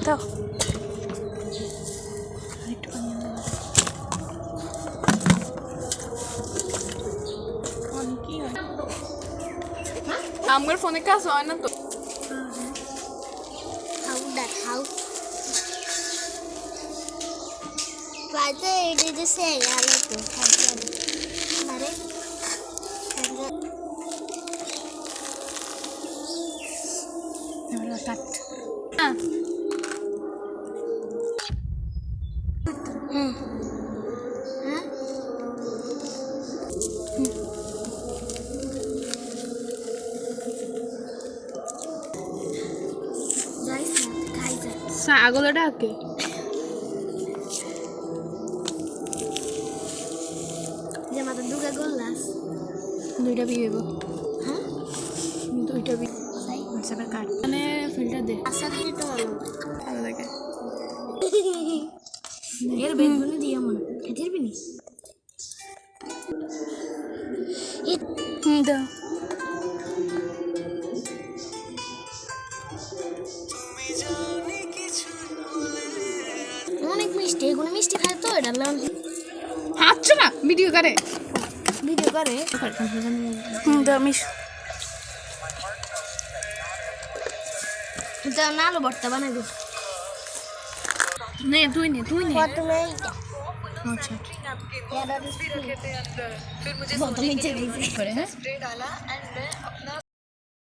দাও আমার ফোনে কাজ হয় না তো দেখাও বাজে এটা যে সে গেল তো আরে কাট হুম হ্যাঁ আগলটা কে যে মাথা দুগা গোল্লাস দুইটা বিয়ে হ্যাঁ দুইটা বিয়ে হোয়াটসঅ্যাপে কাট মানে ফিল্টার দে আসার দিতে ভালো ভালো লাগে এর বেগুনি দিয়ে মন খেতে পারবি না দাও অনেক মিষ্টি এগুলো মিষ্টি খায় তো এটা হাঁটছো না ভিডিও করে ভিডিও করে দাও মিশ এটা না আলু ভর্তা বানাই দেব নে তুই নে প্রথমে এইটা আচ্ছা यार अब इसमें रखे थे अंदर फिर मुझे सोचने के लिए करे हैं